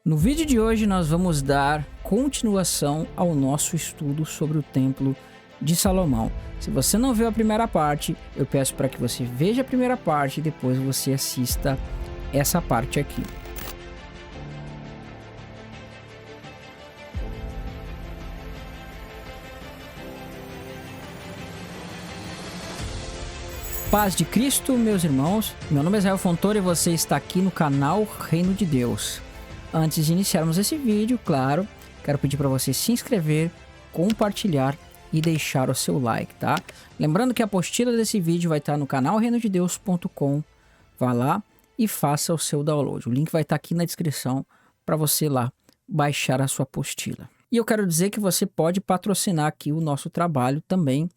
No vídeo de hoje nós vamos dar continuação ao nosso estudo sobre o Templo de Salomão. Se você não viu a primeira parte, eu peço para que você veja a primeira parte e depois você assista essa parte aqui. Paz de Cristo, meus irmãos. Meu nome é Israel Fontoura e você está aqui no canal Reino de Deus. Antes de iniciarmos esse vídeo, claro, quero pedir para você se inscrever, compartilhar e deixar o seu like, tá? Lembrando que a apostila desse vídeo vai estar no canal reinodedeus.com. Vá lá e faça o seu download. O link vai estar aqui na descrição para você lá baixar a sua apostila. E eu quero dizer que você pode patrocinar aqui o nosso trabalho também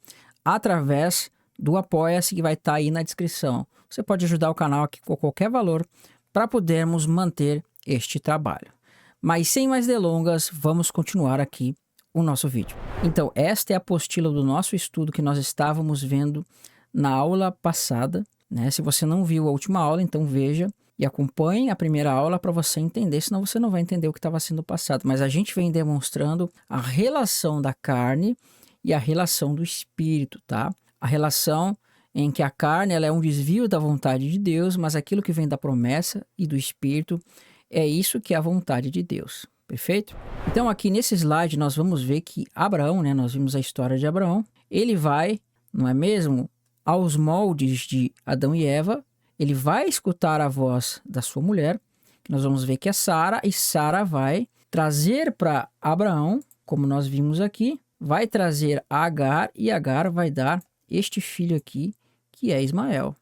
através do Apoia-se, que vai estar aí na descrição. Você pode ajudar o canal aqui com qualquer valor para podermos manter este trabalho. Mas sem mais delongas, vamos continuar aqui o nosso vídeo. Então, esta é a apostila do nosso estudo que nós estávamos vendo na aula passada, né? Se você não viu a última aula, então veja e acompanhe a primeira aula para você entender, senão você não vai entender o que estava sendo passado. Mas a gente vem demonstrando a relação da carne e a relação do espírito, tá? A relação em que a carne ela é um desvio da vontade de Deus, mas aquilo que vem da promessa e do espírito é isso que é a vontade de Deus, perfeito? Então aqui nesse slide nós vamos ver que Abraão, né, nós vimos a história de Abraão, ele vai, não é mesmo, aos moldes de Adão e Eva, ele vai escutar a voz da sua mulher, que nós vamos ver que é Sara, e Sara vai trazer para Abraão, como nós vimos aqui, vai trazer Agar, e Agar vai dar este filho aqui, que é Ismael,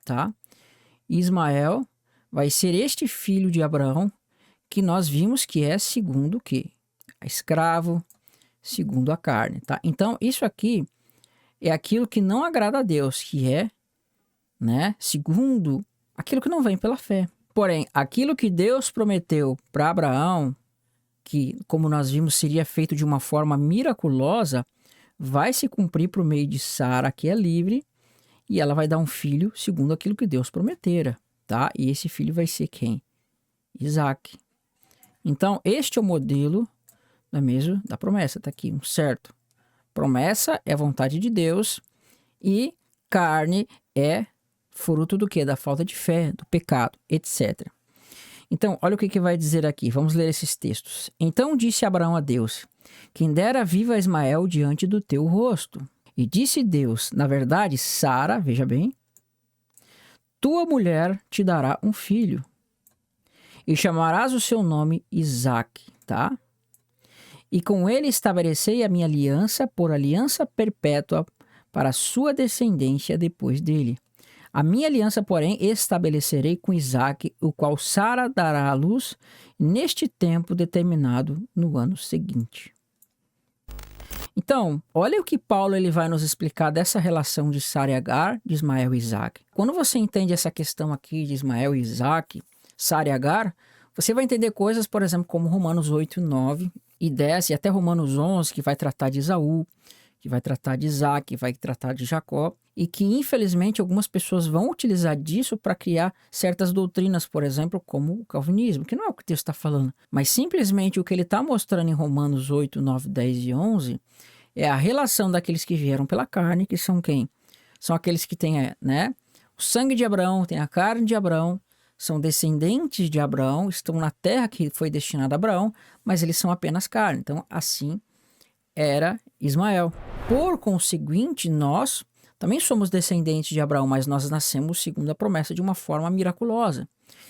tá? Ismael vai ser este filho de Abraão que nós vimos que é segundo o quê? A escravo, segundo a carne, tá? Então, isso aqui é aquilo que não agrada a Deus, que é, né, segundo aquilo que não vem pela fé. Porém, aquilo que Deus prometeu para Abraão, que, como nós vimos, seria feito de uma forma miraculosa, vai se cumprir por meio de Sara, que é livre, e ela vai dar um filho segundo aquilo que Deus prometera, tá? E esse filho vai ser quem? Isaac. Então, este é o modelo, não é mesmo, da promessa, tá aqui, um certo. Promessa é a vontade de Deus e carne é fruto do quê? Da falta de fé, do pecado, etc. Então, olha o que vai dizer aqui, vamos ler esses textos. Então disse Abraão a Deus: quem dera viva Ismael diante do teu rosto. E disse Deus: na verdade, Sara, veja bem, tua mulher te dará um filho, e chamarás o seu nome Isaque, tá? E com ele estabelecerei a minha aliança por aliança perpétua para a sua descendência depois dele. A minha aliança, porém, estabelecerei com Isaque, o qual Sara dará à luz neste tempo determinado no ano seguinte. Então, olha o que Paulo ele vai nos explicar dessa relação de Sara e Agar, de Ismael e Isaque. Quando você entende essa questão aqui de Ismael e Isaque, Sara e Agar, você vai entender coisas, por exemplo, como Romanos 8, 9 e 10, e até Romanos 11, que vai tratar de Esaú, que vai tratar de Isaque, que vai tratar de Jacó, e que, infelizmente, algumas pessoas vão utilizar disso para criar certas doutrinas, por exemplo, como o calvinismo, que não é o que o texto está falando, mas simplesmente o que ele está mostrando em Romanos 8, 9, 10 e 11 é a relação daqueles que vieram pela carne, que são quem? São aqueles que têm, né, o sangue de Abraão, tem a carne de Abraão, são descendentes de Abraão, estão na terra que foi destinada a Abraão, mas eles são apenas carne. Então, assim era Ismael. Por conseguinte, nós também somos descendentes de Abraão, mas nós nascemos segundo a promessa de uma forma miraculosa,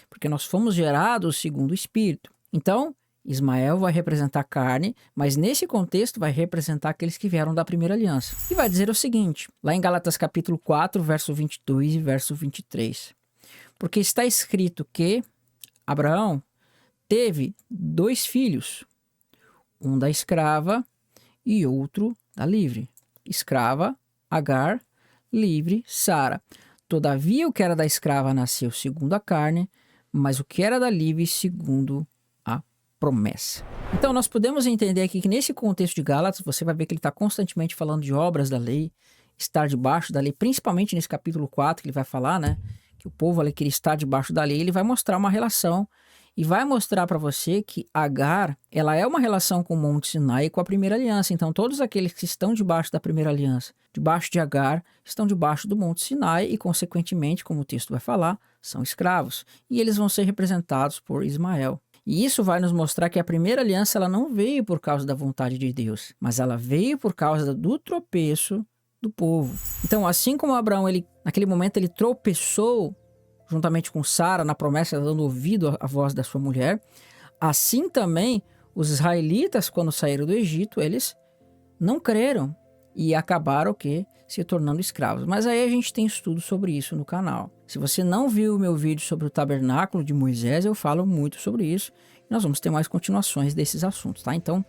porque nós fomos gerados segundo o Espírito. Então, Ismael vai representar a carne, mas nesse contexto vai representar aqueles que vieram da primeira aliança. E vai dizer o seguinte, lá em Gálatas capítulo 4, verso 22 e verso 23. Porque está escrito que Abraão teve 2 filhos, um da escrava e outro da livre. Escrava, Agar, livre, Sara. Todavia o que era da escrava nasceu segundo a carne, mas o que era da livre segundo a promessa. Então nós podemos entender aqui que nesse contexto de Gálatas, você vai ver que ele está constantemente falando de obras da lei, estar debaixo da lei, principalmente nesse capítulo 4 que ele vai falar, né? Que o povo ali queria estar debaixo da lei, ele vai mostrar uma relação e vai mostrar para você que Agar, ela é uma relação com o Monte Sinai e com a primeira aliança. Então, todos aqueles que estão debaixo da primeira aliança, debaixo de Agar, estão debaixo do Monte Sinai e, consequentemente, como o texto vai falar, são escravos. E eles vão ser representados por Ismael. E isso vai nos mostrar que a primeira aliança ela não veio por causa da vontade de Deus, mas ela veio por causa do tropeço do povo. Então, assim como Abraão, naquele momento, ele tropeçou juntamente com Sara na promessa, dando ouvido à voz da sua mulher, assim também os israelitas, quando saíram do Egito, eles não creram e acabaram o quê? Se tornando escravos. Mas aí a gente tem estudo sobre isso no canal. Se você não viu o meu vídeo sobre o tabernáculo de Moisés, eu falo muito sobre isso. Nós vamos ter mais continuações desses assuntos, tá? Então,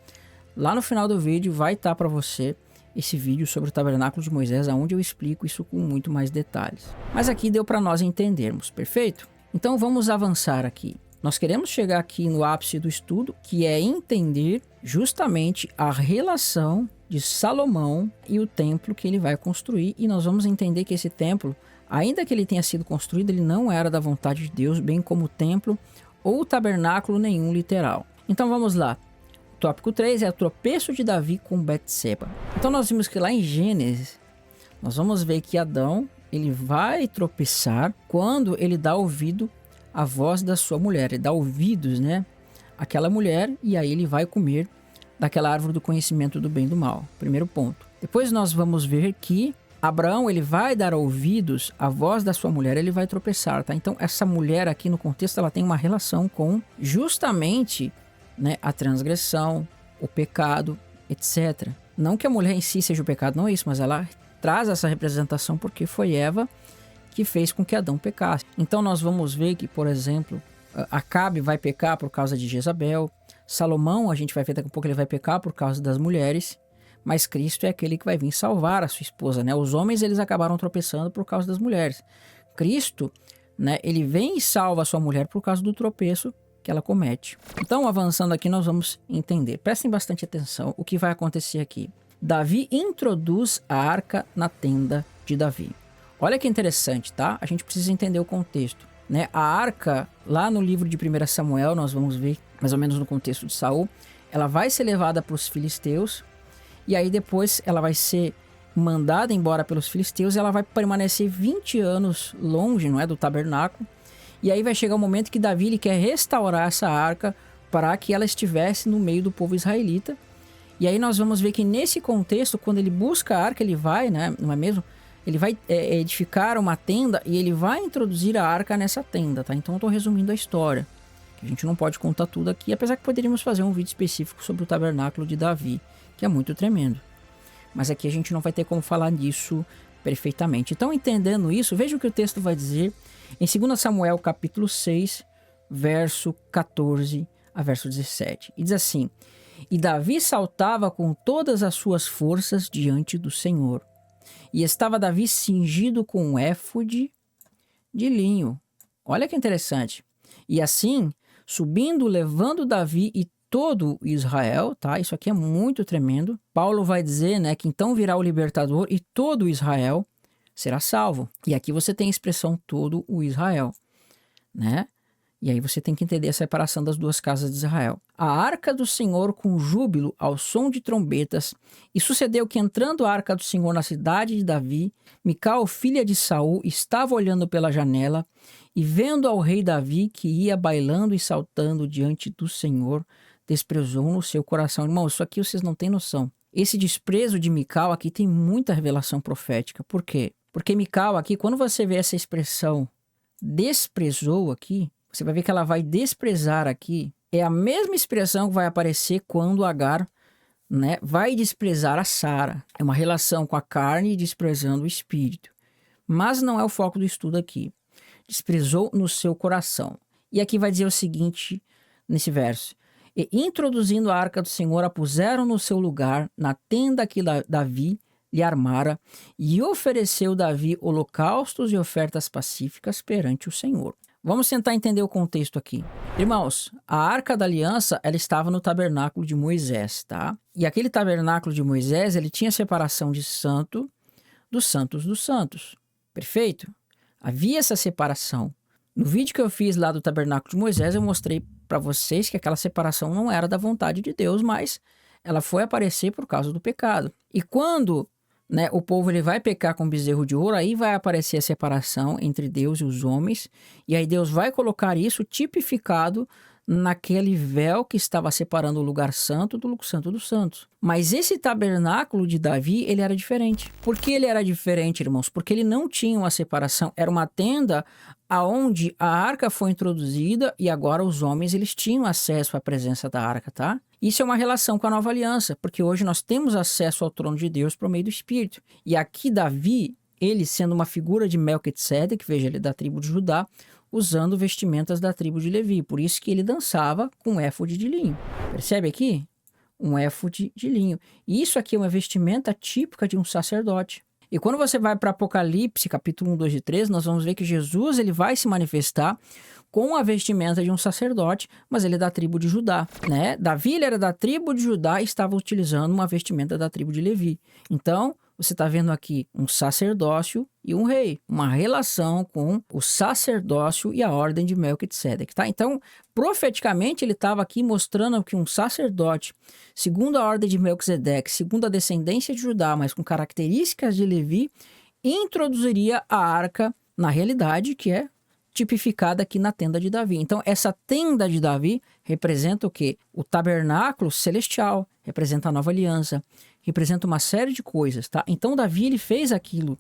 lá no final do vídeo vai estar para você esse vídeo sobre o tabernáculo de Moisés, onde eu explico isso com muito mais detalhes. Mas aqui deu para nós entendermos, perfeito? Então vamos avançar aqui. Nós queremos chegar aqui no ápice do estudo, que é entender justamente a relação de Salomão e o templo que ele vai construir. E nós vamos entender que esse templo, ainda que ele tenha sido construído, ele não era da vontade de Deus, bem como o templo ou o tabernáculo nenhum literal. Então vamos lá. Tópico 3 é o tropeço de Davi com Betseba. Então nós vimos que lá em Gênesis, nós vamos ver que Adão, ele vai tropeçar quando ele dá ouvido à voz da sua mulher. Ele dá ouvidos, né, àquela mulher, e aí ele vai comer daquela árvore do conhecimento do bem e do mal. Primeiro ponto. Depois nós vamos ver que Abraão, ele vai dar ouvidos à voz da sua mulher, ele vai tropeçar, tá? Então essa mulher aqui no contexto, ela tem uma relação com justamente, né, a transgressão, o pecado, etc. Não que a mulher em si seja o pecado, não é isso, mas ela traz essa representação porque foi Eva que fez com que Adão pecasse. Então nós vamos ver que, por exemplo, Acabe vai pecar por causa de Jezabel, Salomão, a gente vai ver daqui a pouco, ele vai pecar por causa das mulheres, mas Cristo é aquele que vai vir salvar a sua esposa, né? Os homens, eles acabaram tropeçando por causa das mulheres. Cristo, né, ele vem e salva a sua mulher por causa do tropeço que ela comete. Então, avançando aqui, nós vamos entender. Prestem bastante atenção o que vai acontecer aqui. Davi introduz a arca na tenda de Davi. Olha que interessante, tá? A gente precisa entender o contexto, né? A arca, lá no livro de 1 Samuel, nós vamos ver, mais ou menos no contexto de Saul, ela vai ser levada para os filisteus, e aí depois ela vai ser mandada embora pelos filisteus, e ela vai permanecer 20 anos longe, não é, do tabernáculo. E aí vai chegar um momento que Davi, ele quer restaurar essa arca para que ela estivesse no meio do povo israelita. E aí nós vamos ver que nesse contexto, quando ele busca a arca, ele vai, né, não é mesmo? Ele vai edificar uma tenda e ele vai introduzir a arca nessa tenda, tá? Então eu estou resumindo a história. A gente não pode contar tudo aqui, apesar que poderíamos fazer um vídeo específico sobre o tabernáculo de Davi, que é muito tremendo. Mas aqui a gente não vai ter como falar disso perfeitamente. Então, entendendo isso, veja o que o texto vai dizer em 2 Samuel capítulo 6, verso 14 a verso 17. E diz assim: E Davi saltava com todas as suas forças diante do Senhor. E estava Davi cingido com um éfode de linho. Olha que interessante. E assim, subindo, levando Davi e todo Israel, tá? Isso aqui é muito tremendo. Paulo vai dizer, né, que então virá o libertador e todo Israel será salvo. E aqui você tem a expressão todo o Israel, né? E aí você tem que entender a separação das duas casas de Israel. A arca do Senhor com júbilo ao som de trombetas. E sucedeu que, entrando a arca do Senhor na cidade de Davi, Mical, filha de Saul, estava olhando pela janela e vendo ao rei Davi que ia bailando e saltando diante do Senhor, desprezou no seu coração. Irmão, isso aqui vocês não têm noção. Esse desprezo de Mical aqui tem muita revelação profética. Por quê? Porque Mical aqui, quando você vê essa expressão desprezou aqui, você vai ver que ela vai desprezar aqui. É a mesma expressão que vai aparecer quando Agar, né, vai desprezar a Sara. É uma relação com a carne desprezando o espírito. Mas não é o foco do estudo aqui. Desprezou no seu coração. E aqui vai dizer o seguinte nesse verso: E introduzindo a arca do Senhor, a puseram no seu lugar, na tenda que Davi lhe armara, e ofereceu Davi holocaustos e ofertas pacíficas perante o Senhor. Vamos tentar entender o contexto aqui. Irmãos, a Arca da Aliança, ela estava no tabernáculo de Moisés, tá? E aquele tabernáculo de Moisés, ele tinha separação de santo dos santos dos santos. Perfeito? Havia essa separação. No vídeo que eu fiz lá do tabernáculo de Moisés, eu mostrei para vocês que aquela separação não era da vontade de Deus, mas ela foi aparecer por causa do pecado. E quando, né, o povo ele vai pecar com bezerro de ouro, aí vai aparecer a separação entre Deus e os homens, e aí Deus vai colocar isso tipificado naquele véu que estava separando o lugar santo do lugar santo dos santos. Mas esse tabernáculo de Davi, ele era diferente. Por que ele era diferente, irmãos? Porque ele não tinha uma separação, era uma tenda aonde a arca foi introduzida e agora os homens eles tinham acesso à presença da arca, tá? Isso é uma relação com a nova aliança, porque hoje nós temos acesso ao trono de Deus por meio do Espírito. E aqui Davi, ele sendo uma figura de Melquisedeque, veja, ele é da tribo de Judá, usando vestimentas da tribo de Levi. Por isso que ele dançava com um éfode de linho. Percebe aqui? Um éfode de linho. E isso aqui é uma vestimenta típica de um sacerdote. E quando você vai para Apocalipse, capítulo 1, 2 e 3, nós vamos ver que Jesus ele vai se manifestar com a vestimenta de um sacerdote, mas ele é da tribo de Judá, né? Davi ele era da tribo de Judá e estava utilizando uma vestimenta da tribo de Levi. Então, você está vendo aqui um sacerdócio e um rei, uma relação com o sacerdócio e a ordem de Melquisedeque, tá? Então, profeticamente, ele estava aqui mostrando que um sacerdote, segundo a ordem de Melquisedeque, segundo a descendência de Judá, mas com características de Levi, introduziria a arca na realidade, que é tipificada aqui na tenda de Davi. Então, essa tenda de Davi representa o quê? O tabernáculo celestial, representa a nova aliança, representa uma série de coisas, tá? Então, Davi, ele fez aquilo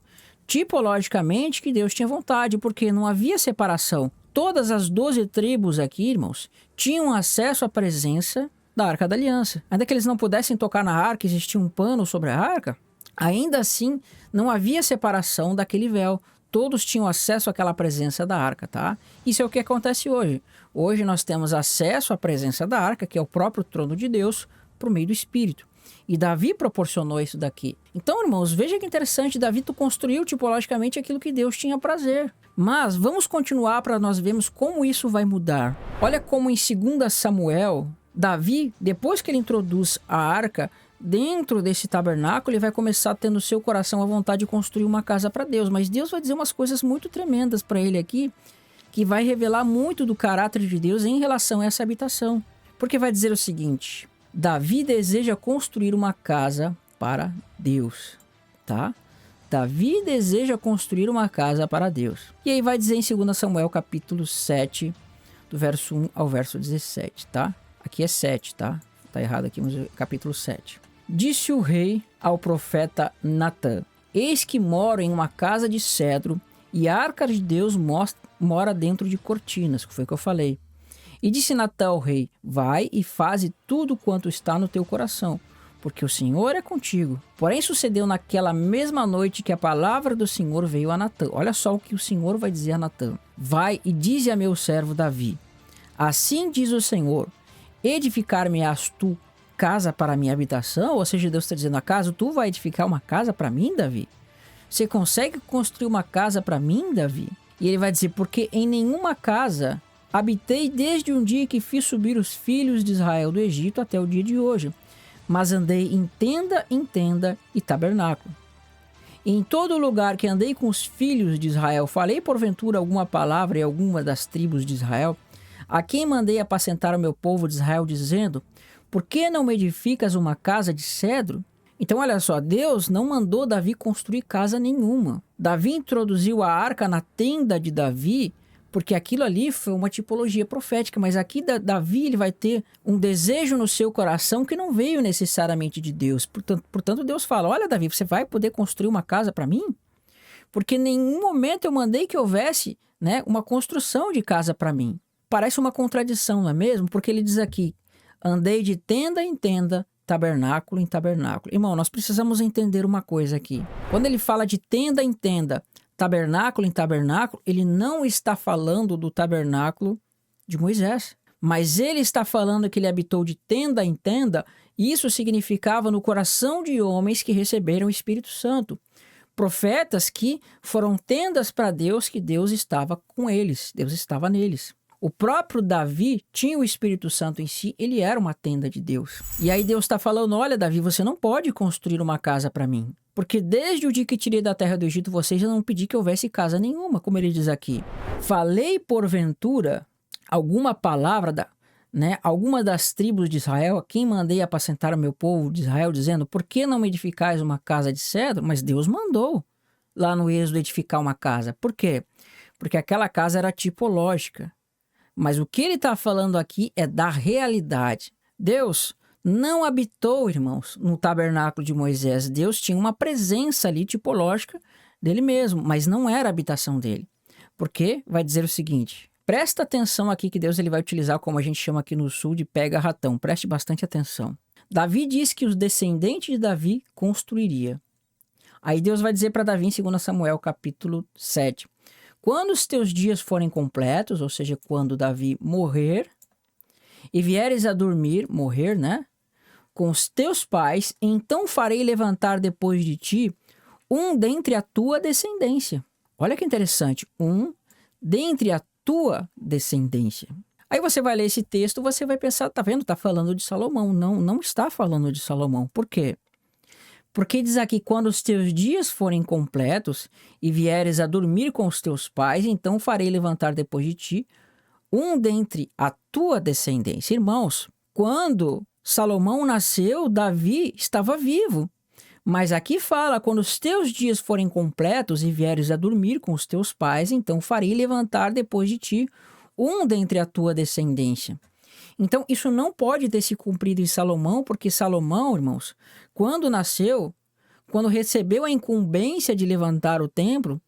tipologicamente que Deus tinha vontade, porque não havia separação. Todas as 12 tribos aqui, irmãos, tinham acesso à presença da Arca da Aliança. Ainda que eles não pudessem tocar na arca, existia um pano sobre a arca, ainda assim, não havia separação daquele véu. Todos tinham acesso àquela presença da arca, tá? Isso é o que acontece hoje. Hoje nós temos acesso à presença da arca, que é o próprio trono de Deus, por meio do Espírito. E Davi proporcionou isso daqui. Então, irmãos, veja que interessante, Davi construiu tipologicamente aquilo que Deus tinha prazer. Mas vamos continuar para nós vermos como isso vai mudar. Olha como em 2 Samuel, Davi, depois que ele introduz a arca, dentro desse tabernáculo, ele vai começar a ter no seu coração a vontade de construir uma casa para Deus. Mas Deus vai dizer umas coisas muito tremendas para ele aqui, que vai revelar muito do caráter de Deus em relação a essa habitação. Porque vai dizer o seguinte: Davi deseja construir uma casa para Deus, tá? Davi deseja construir uma casa para Deus. E aí vai dizer em 2 Samuel capítulo 7, do verso 1 ao verso 17, tá? Aqui é 7, tá? Tá errado aqui, mas é capítulo 7. Disse o rei ao profeta Natã: eis que moro em uma casa de cedro, e a arca de Deus mora dentro de cortinas, que foi o que eu falei. E disse Natã ao rei: vai e faze tudo quanto está no teu coração, porque o Senhor é contigo. Porém sucedeu naquela mesma noite que a palavra do Senhor veio a Natã. Olha só o que o Senhor vai dizer a Natã: vai e dize a meu servo Davi: assim diz o Senhor, edificar-me-ás tu casa para a minha habitação? Ou seja, Deus está dizendo: acaso tu vai edificar uma casa para mim, Davi? Você consegue construir uma casa para mim, Davi? E ele vai dizer: porque em nenhuma casa habitei desde um dia que fiz subir os filhos de Israel do Egito até o dia de hoje, mas andei em tenda e tabernáculo. E em todo lugar que andei com os filhos de Israel, falei porventura alguma palavra em alguma das tribos de Israel, a quem mandei apacentar o meu povo de Israel, dizendo: por que não me edificas uma casa de cedro? Então, olha só, Deus não mandou Davi construir casa nenhuma. Davi introduziu a arca na tenda de Davi, porque aquilo ali foi uma tipologia profética, mas aqui Davi ele vai ter um desejo no seu coração que não veio necessariamente de Deus. Portanto, Deus fala: olha, Davi, você vai poder construir uma casa para mim? Porque em nenhum momento eu mandei que houvesse, né, uma construção de casa para mim. Parece uma contradição, não é mesmo? Porque ele diz aqui: andei de tenda em tenda, tabernáculo em tabernáculo. Irmão, nós precisamos entender uma coisa aqui. Quando ele fala de tenda em tenda, tabernáculo em tabernáculo, ele não está falando do tabernáculo de Moisés. Mas ele está falando que ele habitou de tenda em tenda, e isso significava no coração de homens que receberam o Espírito Santo. Profetas que foram tendas para Deus, que Deus estava com eles, Deus estava neles. O próprio Davi tinha o Espírito Santo em si, ele era uma tenda de Deus. E aí Deus está falando: olha, Davi, você não pode construir uma casa para mim, porque desde o dia que tirei da terra do Egito, você já não pedi que houvesse casa nenhuma, como ele diz aqui. Falei porventura alguma palavra né, alguma das tribos de Israel, a quem mandei apacentar o meu povo de Israel, dizendo, por que não me edificais uma casa de cedro? Mas Deus mandou lá no Êxodo edificar uma casa. Por quê? Porque aquela casa era tipológica. Mas o que ele está falando aqui é da realidade. Deus não habitou, irmãos, no tabernáculo de Moisés. Deus tinha uma presença ali tipológica dele mesmo, mas não era a habitação dele. Porque vai dizer o seguinte, presta atenção aqui que Deus ele vai utilizar, como a gente chama aqui no sul, de pega-ratão. Preste bastante atenção. Davi diz que os descendentes de Davi construiria. Aí Deus vai dizer para Davi em 2 Samuel capítulo 7. Quando os teus dias forem completos, ou seja, quando Davi morrer, e vieres a dormir, morrer, né? Com os teus pais, então farei levantar depois de ti um dentre a tua descendência. Olha que interessante, um dentre a tua descendência. Aí você vai ler esse texto, você vai pensar, tá vendo? Tá falando de Salomão. Não, não está falando de Salomão. Por quê? Porque diz aqui, quando os teus dias forem completos e vieres a dormir com os teus pais, então farei levantar depois de ti um dentre a tua descendência. Irmãos, quando Salomão nasceu, Davi estava vivo. Mas aqui fala, quando os teus dias forem completos e vieres a dormir com os teus pais, então farei levantar depois de ti um dentre a tua descendência. Então, isso não pode ter se cumprido em Salomão, porque Salomão, irmãos, quando nasceu, quando recebeu a incumbência de levantar o templo,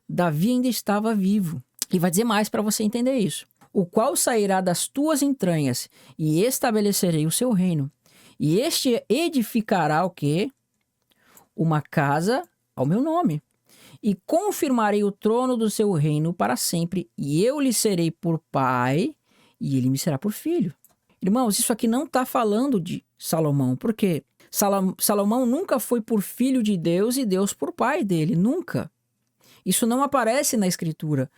Davi ainda estava vivo. E vai dizer mais para você entender isso. O qual sairá das tuas entranhas, e estabelecerei o seu reino. E este edificará o quê? Uma casa ao meu nome. E confirmarei o trono do seu reino para sempre, e eu lhe serei por pai, e ele me será por filho. Irmãos, isso aqui não está falando de Salomão, porque Salomão nunca foi por filho de Deus e Deus por pai dele, nunca. Isso não aparece na Escritura.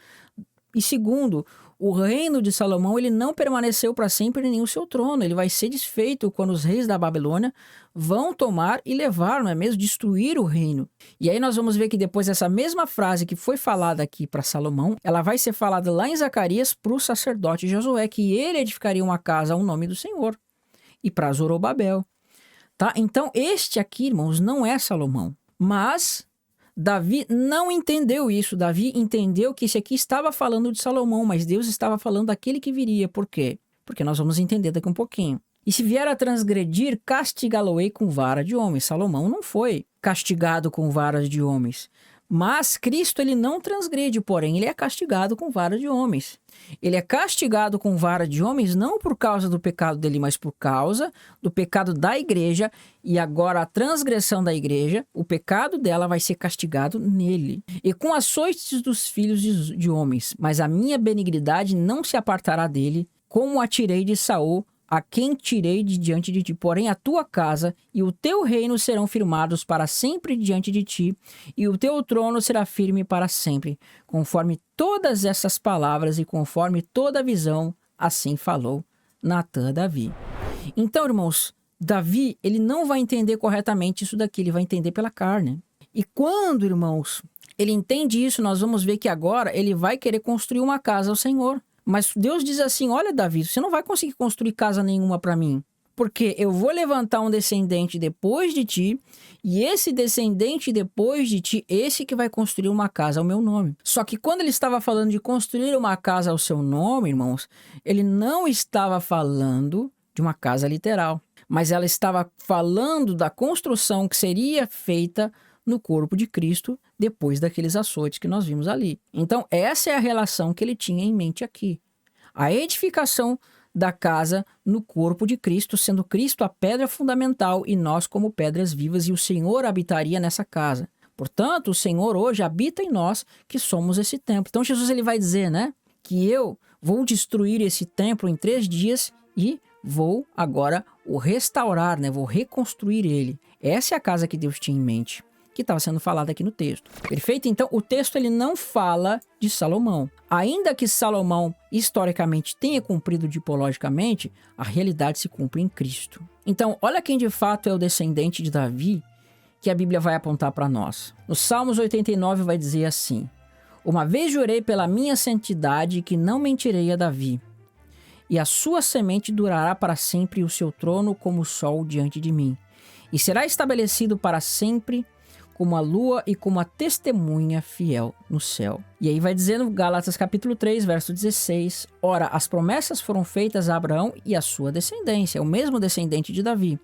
E segundo, o reino de Salomão ele não permaneceu para sempre nem o seu trono. Ele vai ser desfeito quando os reis da Babilônia vão tomar e levar, não é mesmo? Destruir o reino. E aí nós vamos ver que depois essa mesma frase que foi falada aqui para Salomão, ela vai ser falada lá em Zacarias para o sacerdote Josué, que ele edificaria uma casa ao nome do Senhor. E para Zorobabel. Tá? Então este aqui, irmãos, não é Salomão. Mas Davi não entendeu isso. Davi entendeu que esse aqui estava falando de Salomão, mas Deus estava falando daquele que viria. Por quê? Porque nós vamos entender daqui um pouquinho. E se vier a transgredir, castigá-lo-ei com vara de homens. Salomão não foi castigado com varas de homens. Mas Cristo ele não transgride, porém ele é castigado com vara de homens. Ele é castigado com vara de homens não por causa do pecado dele, mas por causa do pecado da igreja. E agora a transgressão da igreja, o pecado dela vai ser castigado nele. E com açoites dos filhos de homens, mas a minha benignidade não se apartará dele, como a tirei de Saul, a quem tirei de diante de ti. Porém, a tua casa e o teu reino serão firmados para sempre diante de ti, e o teu trono será firme para sempre. Conforme todas essas palavras e conforme toda a visão, assim falou Natã a Davi. Então, irmãos, Davi, ele não vai entender corretamente isso daqui, ele vai entender pela carne. E quando, irmãos, ele entende isso, nós vamos ver que agora ele vai querer construir uma casa ao Senhor. Mas Deus diz assim, olha Davi, você não vai conseguir construir casa nenhuma para mim, porque eu vou levantar um descendente depois de ti, e esse descendente depois de ti, esse que vai construir uma casa ao meu nome. Só que quando ele estava falando de construir uma casa ao seu nome, irmãos, ele não estava falando de uma casa literal, mas ela estava falando da construção que seria feita no corpo de Cristo depois daqueles açoites que nós vimos ali. Então, essa é a relação que ele tinha em mente aqui. A edificação da casa no corpo de Cristo, sendo Cristo a pedra fundamental e nós como pedras vivas, e o Senhor habitaria nessa casa. Portanto, o Senhor hoje habita em nós, que somos esse templo. Então, Jesus ele vai dizer, né, que eu vou destruir esse templo em 3 dias e vou agora o restaurar, né, vou reconstruir ele. Essa é a casa que Deus tinha em mente, que estava sendo falada aqui no texto. Perfeito? Então, o texto ele não fala de Salomão. Ainda que Salomão, historicamente, tenha cumprido tipologicamente, a realidade se cumpre em Cristo. Então, olha quem de fato é o descendente de Davi, que a Bíblia vai apontar para nós. No Salmos 89 vai dizer assim, uma vez jurei pela minha santidade que não mentirei a Davi, e a sua semente durará para sempre e o seu trono como o sol diante de mim. E será estabelecido para sempre como a lua e como a testemunha fiel no céu. E aí vai dizendo Gálatas capítulo 3, verso 16. Ora, as promessas foram feitas a Abraão e a sua descendência, o mesmo descendente de Davi.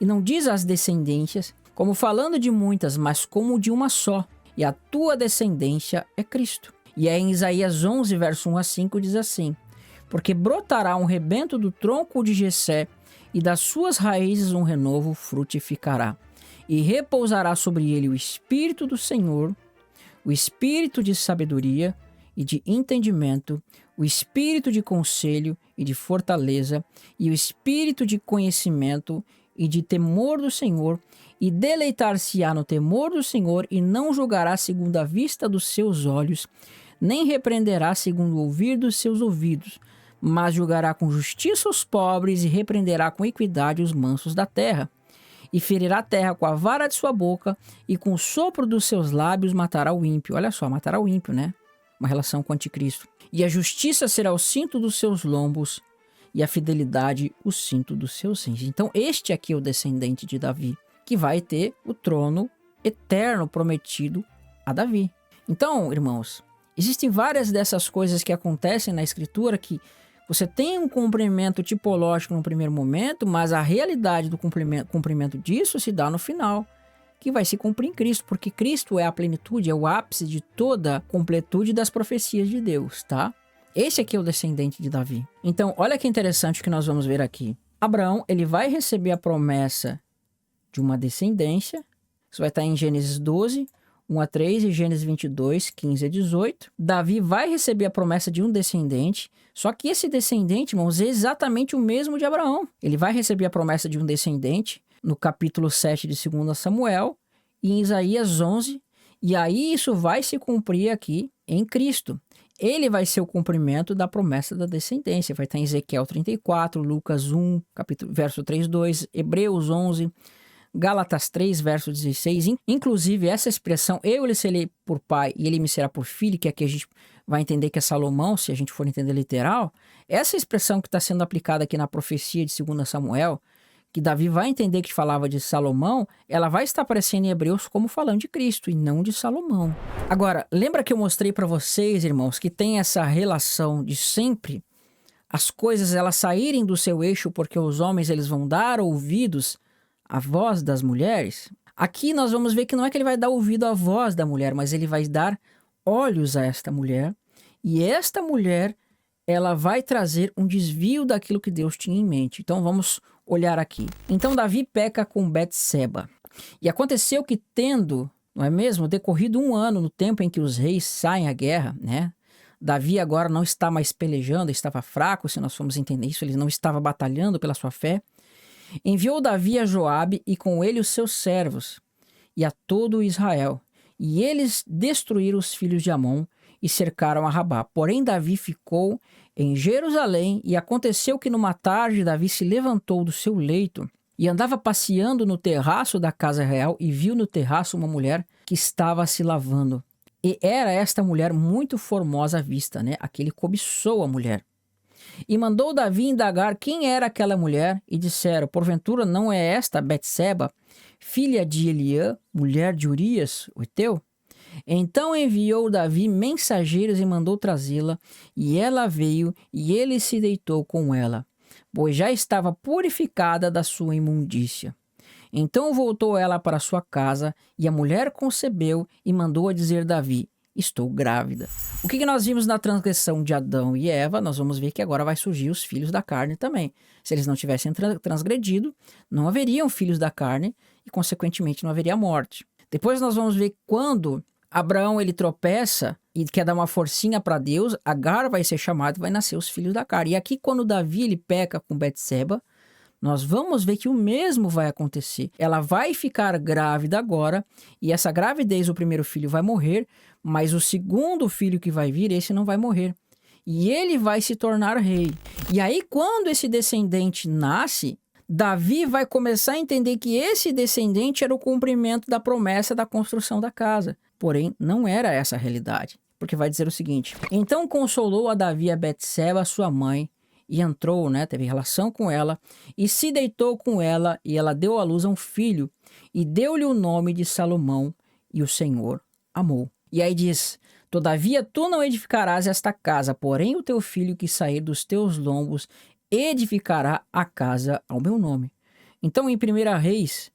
E não diz as descendências, como falando de muitas, mas como de uma só. E a tua descendência é Cristo. E aí em Isaías 11, verso 1 a 5 diz assim: porque brotará um rebento do tronco de Jessé, e das suas raízes um renovo frutificará. E repousará sobre ele o Espírito do Senhor, o Espírito de sabedoria e de entendimento, o Espírito de conselho e de fortaleza, e o Espírito de conhecimento e de temor do Senhor, e deleitar-se-á no temor do Senhor, e não julgará segundo a vista dos seus olhos, nem repreenderá segundo o ouvir dos seus ouvidos, mas julgará com justiça os pobres e repreenderá com equidade os mansos da terra. E ferirá a terra com a vara de sua boca, e com o sopro dos seus lábios matará o ímpio. Olha só, matará o ímpio, né? Uma relação com o anticristo. E a justiça será o cinto dos seus lombos, e a fidelidade o cinto dos seus rins. Então este aqui é o descendente de Davi, que vai ter o trono eterno prometido a Davi. Então, irmãos, existem várias dessas coisas que acontecem na Escritura que você tem um cumprimento tipológico no primeiro momento, mas a realidade do cumprimento disso se dá no final, que vai se cumprir em Cristo, porque Cristo é a plenitude, é o ápice de toda a completude das profecias de Deus, tá? Esse aqui é o descendente de Davi. Então, olha que interessante o que nós vamos ver aqui. Abraão, ele vai receber a promessa de uma descendência. Isso vai estar em Gênesis 12, 1 a 3 e Gênesis 22, 15 a 18. Davi vai receber a promessa de um descendente, só que esse descendente, irmãos, é exatamente o mesmo de Abraão. Ele vai receber a promessa de um descendente no capítulo 7 de 2 Samuel e em Isaías 11, e aí isso vai se cumprir aqui em Cristo. Ele vai ser o cumprimento da promessa da descendência. Vai estar em Ezequiel 34, Lucas 1, verso 3, 2, Hebreus 11, Gálatas 3, verso 16. Inclusive, essa expressão, eu lhe serei por pai e ele me será por filho, que aqui a gente vai entender que é Salomão, se a gente for entender literal. Essa expressão que está sendo aplicada aqui na profecia de 2 Samuel, que Davi vai entender que falava de Salomão, ela vai estar aparecendo em Hebreus como falando de Cristo e não de Salomão. Agora, lembra que eu mostrei para vocês, irmãos, que tem essa relação de sempre as coisas elas saírem do seu eixo porque os homens eles vão dar ouvidos à voz das mulheres? Aqui nós vamos ver que não é que ele vai dar ouvido à voz da mulher, mas ele vai dar olhos a esta mulher, e esta mulher ela vai trazer um desvio daquilo que Deus tinha em mente. Então vamos olhar aqui. Então Davi peca com Betseba. E aconteceu que tendo, não é mesmo, decorrido 1 ano no tempo em que os reis saem à guerra, né? Davi agora não está mais pelejando, estava fraco, se nós formos entender isso, ele não estava batalhando pela sua fé. Enviou Davi a Joabe e com ele os seus servos e a todo Israel. E eles destruíram os filhos de Amon e cercaram a Rabá. Porém Davi ficou em Jerusalém, e aconteceu que numa tarde Davi se levantou do seu leito e andava passeando no terraço da casa real e viu no terraço uma mulher que estava se lavando. E era esta mulher muito formosa à vista, né? Aquele cobiçou a mulher. E mandou Davi indagar quem era aquela mulher, e disseram: porventura não é esta Betseba, filha de Eliã, mulher de Urias, o heteu? Então enviou Davi mensageiros e mandou trazê-la, e ela veio, e ele se deitou com ela, pois já estava purificada da sua imundícia. Então voltou ela para sua casa, e a mulher concebeu e mandou a dizer Davi: estou grávida. O que nós vimos na transgressão de Adão e Eva, nós vamos ver que agora vai surgir os filhos da carne também. Se eles não tivessem transgredido, não haveriam filhos da carne e, consequentemente, não haveria morte. Depois nós vamos ver quando Abraão ele tropeça e quer dar uma forcinha para Deus, Agar vai ser chamada e vai nascer os filhos da carne. E aqui quando Davi ele peca com Betseba, nós vamos ver que o mesmo vai acontecer. Ela vai ficar grávida agora, e essa gravidez, o primeiro filho vai morrer, mas o segundo filho que vai vir, esse não vai morrer. E ele vai se tornar rei. E aí, quando esse descendente nasce, Davi vai começar a entender que esse descendente era o cumprimento da promessa da construção da casa. Porém, não era essa a realidade. Porque vai dizer o seguinte: então consolou a Davi a Betseba, sua mãe, e entrou, né, teve relação com ela, e se deitou com ela, e ela deu à luz a um filho, e deu-lhe o nome de Salomão, e o Senhor amou. E aí diz: todavia tu não edificarás esta casa, porém o teu filho que sair dos teus lombos edificará a casa ao meu nome. Então, em 1 Reis,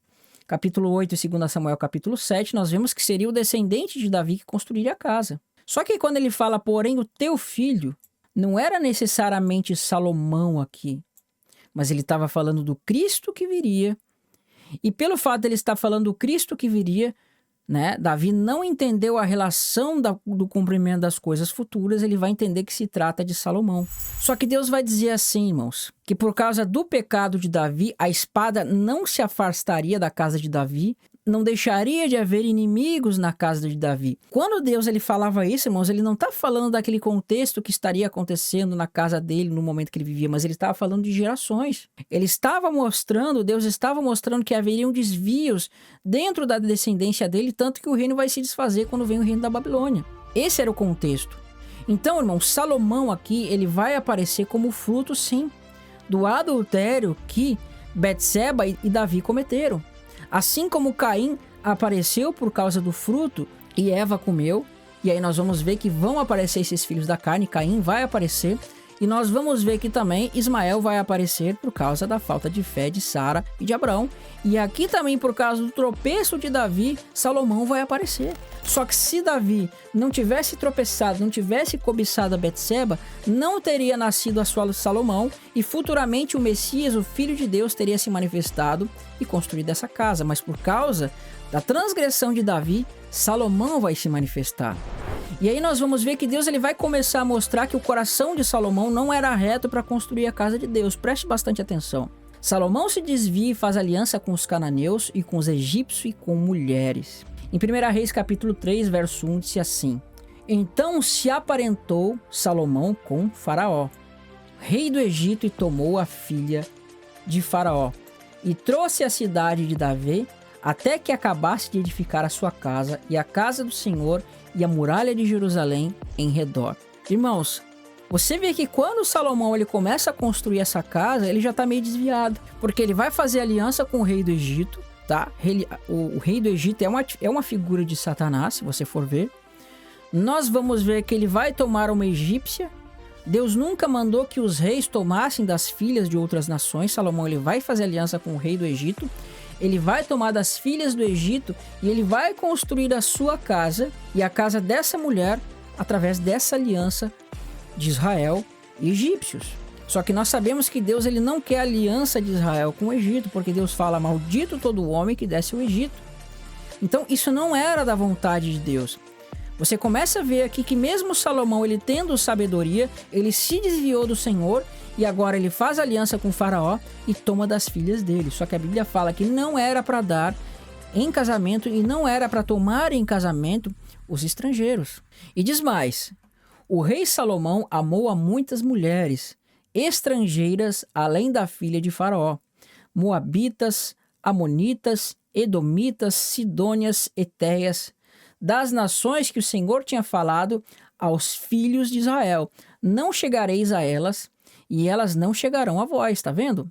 capítulo 8 e 2 Samuel, capítulo 7, nós vemos que seria o descendente de Davi que construiria a casa. Só que quando ele fala, porém, o teu filho, não era necessariamente Salomão aqui, mas ele estava falando do Cristo que viria. E pelo fato de ele estar falando do Cristo que viria, né, Davi não entendeu a relação do cumprimento das coisas futuras, ele vai entender que se trata de Salomão. Só que Deus vai dizer assim, irmãos, que por causa do pecado de Davi, a espada não se afastaria da casa de Davi, não deixaria de haver inimigos na casa de Davi. Quando Deus ele falava isso, irmãos, ele não está falando daquele contexto que estaria acontecendo na casa dele no momento que ele vivia, mas ele estava falando de gerações. Ele estava mostrando, Deus estava mostrando que haveriam desvios dentro da descendência dele, tanto que o reino vai se desfazer quando vem o reino da Babilônia. Esse era o contexto. Então, irmão, Salomão aqui, ele vai aparecer como fruto, sim, do adultério que Betseba e Davi cometeram. Assim como Caim apareceu por causa do fruto e Eva comeu, e aí nós vamos ver que vão aparecer esses filhos da carne, Caim vai aparecer, e nós vamos ver que também Ismael vai aparecer por causa da falta de fé de Sara e de Abraão. E aqui também por causa do tropeço de Davi, Salomão vai aparecer. Só que se Davi não tivesse tropeçado, não tivesse cobiçado a Betseba, não teria nascido a sua Salomão e futuramente o Messias, o Filho de Deus, teria se manifestado e construído essa casa. Mas por causa da transgressão de Davi, Salomão vai se manifestar. E aí nós vamos ver que Deus ele vai começar a mostrar que o coração de Salomão não era reto para construir a casa de Deus. Preste bastante atenção. Salomão se desvia e faz aliança com os cananeus e com os egípcios e com mulheres. Em 1 Reis capítulo 3, verso 1, diz assim: então se aparentou Salomão com Faraó, rei do Egito, e tomou a filha de Faraó, e trouxe a cidade de Davi, até que acabasse de edificar a sua casa, e a casa do Senhor, e a muralha de Jerusalém em redor. Irmãos, você vê que quando Salomão ele começa a construir essa casa, ele já está meio desviado, porque ele vai fazer aliança com o rei do Egito, tá? O rei do Egito é uma figura de Satanás, se você for ver. Nós vamos ver que ele vai tomar uma egípcia. Deus nunca mandou que os reis tomassem das filhas de outras nações. Salomão ele vai fazer aliança com o rei do Egito. Ele vai tomar das filhas do Egito e ele vai construir a sua casa e a casa dessa mulher através dessa aliança de Israel e egípcios. Só que nós sabemos que Deus ele não quer a aliança de Israel com o Egito, porque Deus fala: maldito todo homem que desce ao Egito. Então isso não era da vontade de Deus. Você começa a ver aqui que mesmo Salomão ele tendo sabedoria, ele se desviou do Senhor e agora ele faz aliança com o Faraó e toma das filhas dele. Só que a Bíblia fala que não era para dar em casamento e não era para tomar em casamento os estrangeiros. E diz mais: o rei Salomão amou a muitas mulheres estrangeiras além da filha de Faraó, moabitas, amonitas, edomitas, sidônias, etéias, das nações que o Senhor tinha falado aos filhos de Israel: não chegareis a elas, e elas não chegarão a vós. Tá vendo?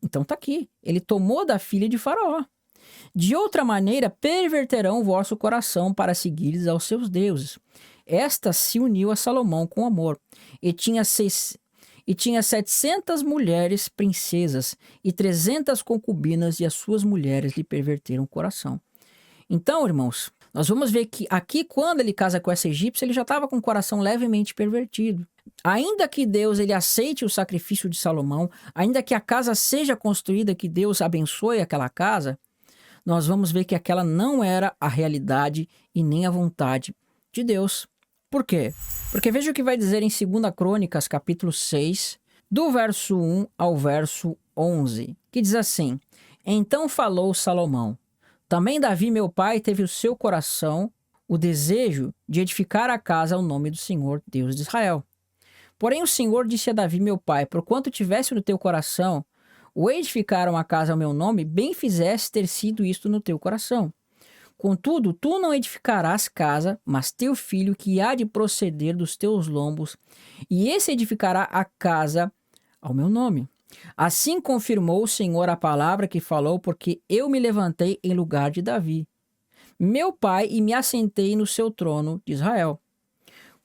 Então tá aqui. Ele tomou da filha de Faraó. De outra maneira, perverterão o vosso coração para seguires aos seus deuses. Esta se uniu a Salomão com amor, e tinha 700 mulheres princesas e 300 concubinas, e as suas mulheres lhe perverteram o coração. Então, irmãos, nós vamos ver que aqui, quando ele casa com essa egípcia, ele já estava com o coração levemente pervertido. Ainda que Deus ele aceite o sacrifício de Salomão, ainda que a casa seja construída, que Deus abençoe aquela casa, nós vamos ver que aquela não era a realidade e nem a vontade de Deus. Por quê? Porque veja o que vai dizer em 2 Crônicas, capítulo 6, do verso 1 ao verso 11, que diz assim: então falou Salomão: também Davi, meu pai, teve o seu coração o desejo de edificar a casa ao nome do Senhor, Deus de Israel. Porém o Senhor disse a Davi, meu pai: porquanto tivesse no teu coração o edificar uma casa ao meu nome, bem fizesse ter sido isto no teu coração. Contudo, tu não edificarás casa, mas teu filho que há de proceder dos teus lombos, e esse edificará a casa ao meu nome. Assim confirmou o Senhor a palavra que falou, porque eu me levantei em lugar de Davi, meu pai, e me assentei no seu trono de Israel.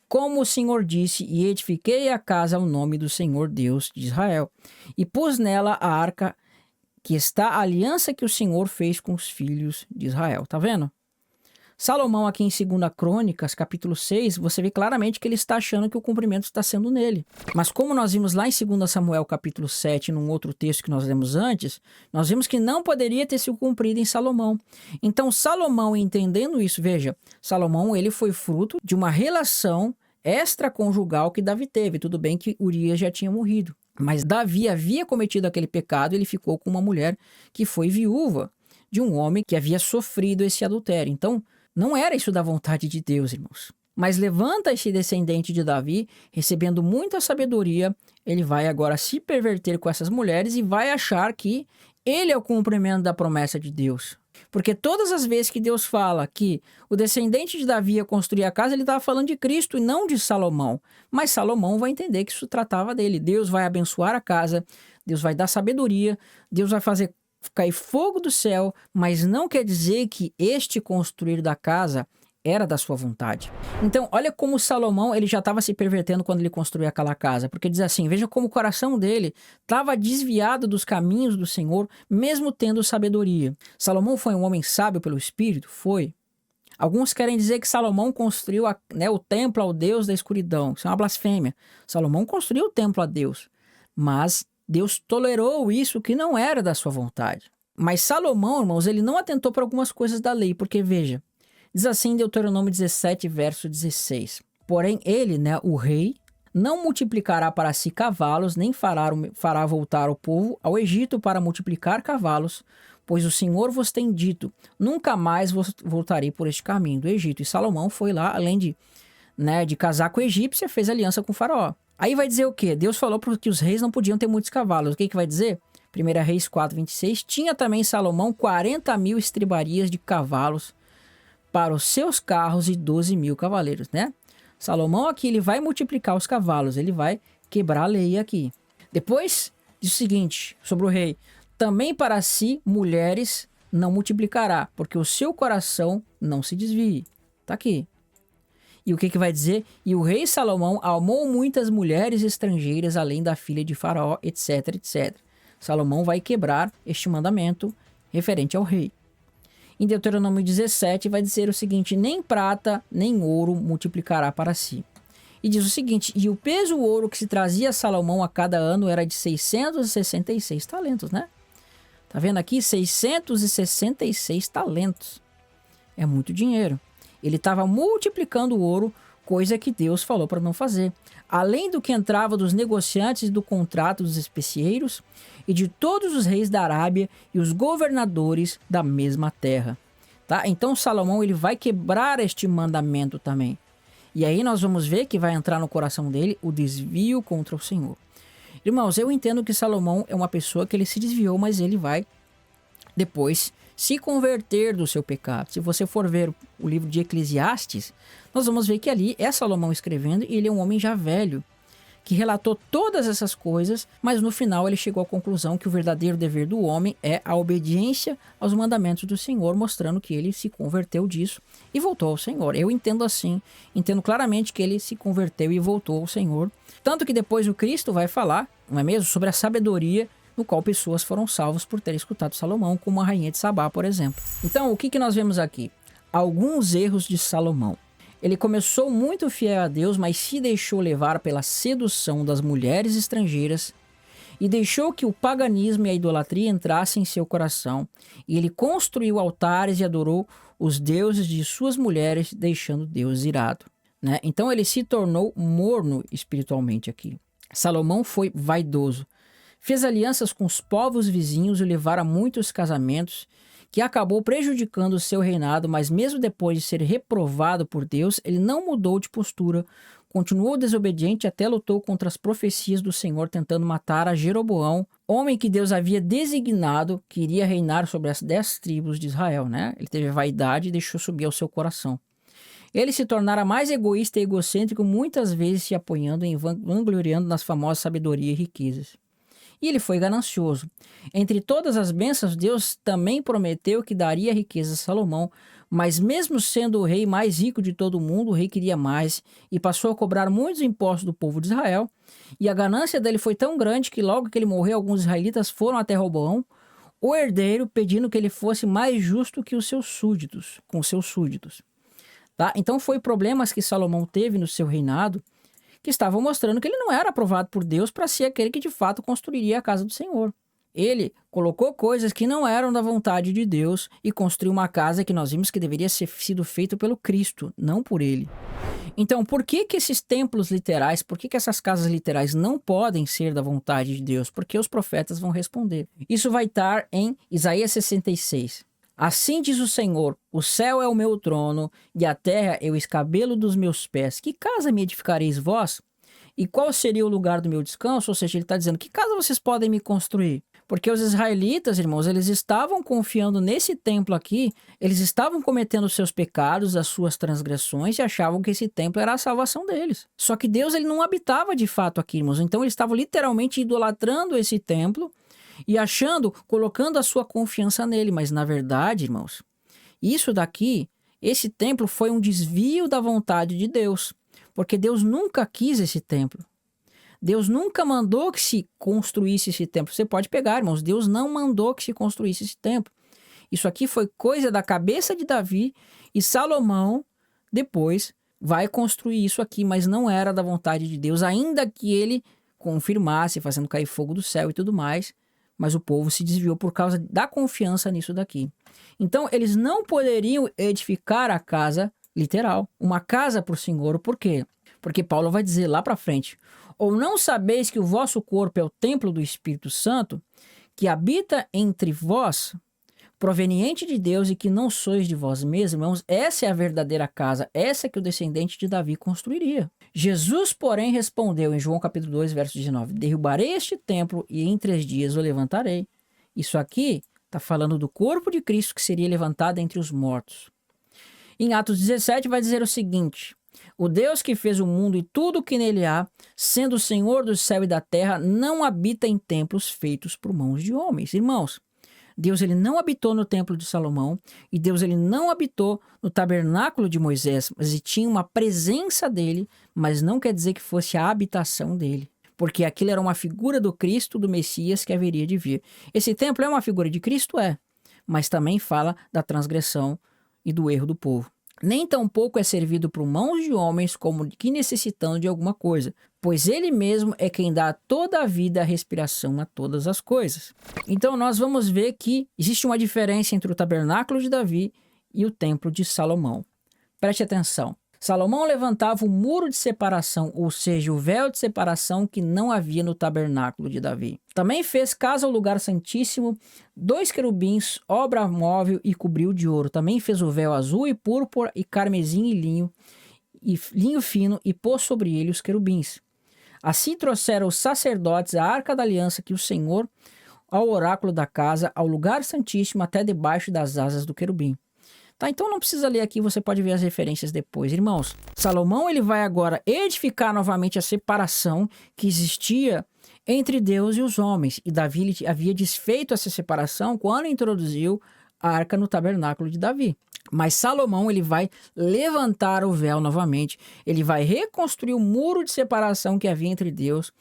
Como o Senhor disse, e edifiquei a casa ao nome do Senhor Deus de Israel, e pus nela a arca, que está a aliança que o Senhor fez com os filhos de Israel. Tá vendo? Salomão aqui em 2 Crônicas, capítulo 6, você vê claramente que ele está achando que o cumprimento está sendo nele. Mas como nós vimos lá em 2 Samuel, capítulo 7, num outro texto que nós lemos antes, nós vimos que não poderia ter sido cumprido em Salomão. Então Salomão, entendendo isso, veja, Salomão ele foi fruto de uma relação extraconjugal que Davi teve. Tudo bem que Urias já tinha morrido, mas Davi havia cometido aquele pecado, ele ficou com uma mulher que foi viúva de um homem que havia sofrido esse adultério. Então, não era isso da vontade de Deus, irmãos. Mas levanta esse descendente de Davi, recebendo muita sabedoria, ele vai agora se perverter com essas mulheres e vai achar que ele é o cumprimento da promessa de Deus. Porque todas as vezes que Deus fala que o descendente de Davi ia construir a casa, ele estava falando de Cristo e não de Salomão. Mas Salomão vai entender que isso tratava dele. Deus vai abençoar a casa, Deus vai dar sabedoria, Deus vai fazer cair fogo do céu, mas não quer dizer que este construir da casa era da sua vontade. Então, olha como Salomão ele já estava se pervertendo quando ele construiu aquela casa, porque diz assim, veja como o coração dele estava desviado dos caminhos do Senhor, mesmo tendo sabedoria. Salomão foi um homem sábio pelo Espírito? Foi. Alguns querem dizer que Salomão construiu o templo ao Deus da escuridão. Isso é uma blasfêmia. Salomão construiu o templo a Deus, mas Deus tolerou isso que não era da sua vontade. Mas Salomão, irmãos, ele não atentou para algumas coisas da lei, porque veja, diz assim em Deuteronômio 17, verso 16. Porém ele, o rei, não multiplicará para si cavalos, nem fará voltar o povo ao Egito para multiplicar cavalos, pois o Senhor vos tem dito, nunca mais voltarei por este caminho do Egito. E Salomão foi lá, além de casar com o egípcio, fez aliança com o faraó. Aí vai dizer o quê? Deus falou que os reis não podiam ter muitos cavalos. O que vai dizer? 1 Reis 4, 26. Tinha também Salomão 40.000 estribarias de cavalos para os seus carros e 12.000 cavaleiros, Salomão aqui ele vai multiplicar os cavalos, ele vai quebrar a lei aqui. Depois diz o seguinte sobre o rei. Também para si mulheres não multiplicará, porque o seu coração não se desvie. Tá aqui. E o que vai dizer? E o rei Salomão amou muitas mulheres estrangeiras, além da filha de Faraó, etc, etc. Salomão vai quebrar este mandamento referente ao rei. Em Deuteronômio 17 vai dizer o seguinte, nem prata, nem ouro multiplicará para si. E diz o seguinte, e o peso ouro que se trazia a Salomão a cada ano era de 666 talentos, Tá vendo aqui? 666 talentos. É muito dinheiro. Ele estava multiplicando o ouro, coisa que Deus falou para não fazer. Além do que entrava dos negociantes e do contrato dos especieiros e de todos os reis da Arábia e os governadores da mesma terra. Tá? Então Salomão ele vai quebrar este mandamento também. E aí nós vamos ver que vai entrar no coração dele o desvio contra o Senhor. Irmãos, eu entendo que Salomão é uma pessoa que ele se desviou, mas ele vai depois se converter do seu pecado. Se você for ver o livro de Eclesiastes, nós vamos ver que ali é Salomão escrevendo e ele é um homem já velho, que relatou todas essas coisas, mas no final ele chegou à conclusão que o verdadeiro dever do homem é a obediência aos mandamentos do Senhor, mostrando que ele se converteu disso e voltou ao Senhor. Eu entendo assim, entendo claramente que ele se converteu e voltou ao Senhor. Tanto que depois o Cristo vai falar, não é mesmo, sobre a sabedoria no qual pessoas foram salvas por terem escutado Salomão, como a rainha de Sabá, por exemplo. Então, o que nós vemos aqui? Alguns erros de Salomão. Ele começou muito fiel a Deus, mas se deixou levar pela sedução das mulheres estrangeiras e deixou que o paganismo e a idolatria entrassem em seu coração. E ele construiu altares e adorou os deuses de suas mulheres, deixando Deus irado. Então, ele se tornou morno espiritualmente aqui. Salomão foi vaidoso. Fez alianças com os povos vizinhos e levaram a muitos casamentos, que acabou prejudicando o seu reinado, mas mesmo depois de ser reprovado por Deus, ele não mudou de postura, continuou desobediente até lutou contra as profecias do Senhor, tentando matar a Jeroboão, homem que Deus havia designado que iria reinar sobre as 10 tribos de Israel, né? Ele teve vaidade e deixou subir ao seu coração. Ele se tornara mais egoísta e egocêntrico, muitas vezes se apoiando e vangloriando nas famosas sabedoria e riquezas. E ele foi ganancioso. Entre todas as bênçãos, Deus também prometeu que daria riqueza a Salomão, mas mesmo sendo o rei mais rico de todo o mundo, o rei queria mais e passou a cobrar muitos impostos do povo de Israel. E a ganância dele foi tão grande que logo que ele morreu, alguns israelitas foram até Roboão, o herdeiro, pedindo que ele fosse mais justo que os seus súditos, com os seus súditos. Tá? Então foi problemas que Salomão teve no seu reinado que estavam mostrando que ele não era aprovado por Deus para ser aquele que de fato construiria a casa do Senhor. Ele colocou coisas que não eram da vontade de Deus e construiu uma casa que nós vimos que deveria ser sido feita pelo Cristo, não por ele. Então, por que esses templos literais, por que essas casas literais não podem ser da vontade de Deus? Porque os profetas vão responder. Isso vai estar em Isaías 66. Assim diz o Senhor, o céu é o meu trono e a terra é o escabelo dos meus pés. Que casa me edificareis vós? E qual seria o lugar do meu descanso? Ou seja, ele está dizendo, que casa vocês podem me construir? Porque os israelitas, irmãos, eles estavam confiando nesse templo aqui, eles estavam cometendo os seus pecados, as suas transgressões e achavam que esse templo era a salvação deles. Só que Deus ele não habitava de fato aqui, irmãos. Então eles estavam literalmente idolatrando esse templo e achando, colocando a sua confiança nele. Mas na verdade, irmãos, isso daqui, esse templo foi um desvio da vontade de Deus. Porque Deus nunca quis esse templo. Deus nunca mandou que se construísse esse templo. Você pode pegar, irmãos, Deus não mandou que se construísse esse templo. Isso aqui foi coisa da cabeça de Davi e Salomão depois vai construir isso aqui, mas não era da vontade de Deus, ainda que ele confirmasse, fazendo cair fogo do céu e tudo mais. Mas o povo se desviou por causa da confiança nisso daqui. Então, eles não poderiam edificar a casa literal, uma casa para o Senhor. Por quê? Porque Paulo vai dizer lá para frente, ou não sabeis que o vosso corpo é o templo do Espírito Santo, que habita entre vós, proveniente de Deus e que não sois de vós mesmos, irmãos, essa é a verdadeira casa, essa que o descendente de Davi construiria. Jesus, porém, respondeu em João capítulo 2, verso 19, derrubarei este templo e em 3 dias o levantarei. Isso aqui está falando do corpo de Cristo que seria levantado entre os mortos. Em Atos 17 vai dizer o seguinte, o Deus que fez o mundo e tudo o que nele há, sendo o Senhor do céu e da terra, não habita em templos feitos por mãos de homens. Irmãos, Deus ele não habitou no templo de Salomão e Deus ele não habitou no tabernáculo de Moisés, mas ele tinha uma presença dele, mas não quer dizer que fosse a habitação dele, porque aquilo era uma figura do Cristo, do Messias que haveria de vir. Esse templo é uma figura de Cristo? É, mas também fala da transgressão e do erro do povo. Nem tampouco é servido por mãos de homens como que necessitando de alguma coisa, pois ele mesmo é quem dá toda a vida e a respiração a todas as coisas. Então nós vamos ver que existe uma diferença entre o tabernáculo de Davi e o templo de Salomão. Preste atenção. Salomão levantava o muro de separação, ou seja, o véu de separação que não havia no tabernáculo de Davi. Também fez casa ao lugar santíssimo, 2 querubins, obra móvel e cobriu de ouro. Também fez o véu azul e púrpura e carmesim e linho fino e pôs sobre ele os querubins. Assim trouxeram os sacerdotes a arca da aliança que o Senhor, ao oráculo da casa, ao lugar santíssimo até debaixo das asas do querubim. Tá, então não precisa ler aqui, você pode ver as referências depois. Irmãos, Salomão ele vai agora edificar novamente a separação que existia entre Deus e os homens. E Davi ele havia desfeito essa separação quando introduziu a arca no tabernáculo de Davi. Mas Salomão ele vai levantar o véu novamente. Ele vai reconstruir o muro de separação que havia entre Deus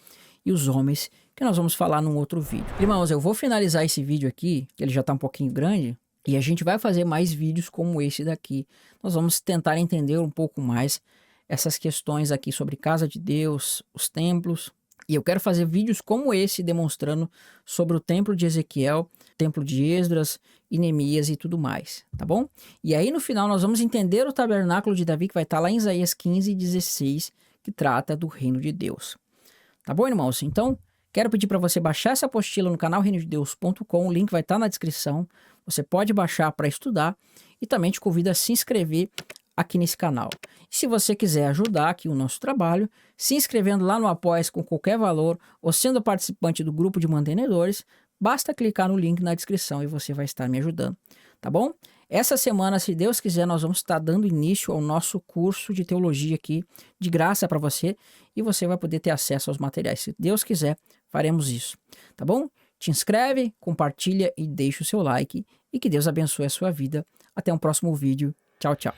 e os homens, que nós vamos falar num outro vídeo. Irmãos, eu vou finalizar esse vídeo aqui, que ele já está um pouquinho grande. E a gente vai fazer mais vídeos como esse daqui. Nós vamos tentar entender um pouco mais essas questões aqui sobre casa de Deus, os templos. E eu quero fazer vídeos como esse demonstrando sobre o templo de Ezequiel, templo de Esdras, e Neemias e tudo mais, tá bom? E aí no final nós vamos entender o tabernáculo de Davi que vai estar lá em Isaías 15, 16, que trata do reino de Deus. Tá bom, irmãos? Então, quero pedir para você baixar essa apostila no canal reinodedeus.com, o link vai estar na descrição. Você pode baixar para estudar e também te convido a se inscrever, aqui nesse canal. E se você quiser ajudar aqui o nosso trabalho, se inscrevendo lá no Apoia-se com qualquer valor ou sendo participante do grupo de mantenedores, basta clicar no link na descrição e você vai estar me ajudando, tá bom? Essa semana, se Deus quiser, nós vamos estar dando início ao nosso curso de teologia aqui, de graça para você, e você vai poder ter acesso aos materiais. Se Deus quiser, faremos isso, tá bom? Te inscreve, compartilha e deixa o seu like, e que Deus abençoe a sua vida. Até um próximo vídeo. Tchau, tchau.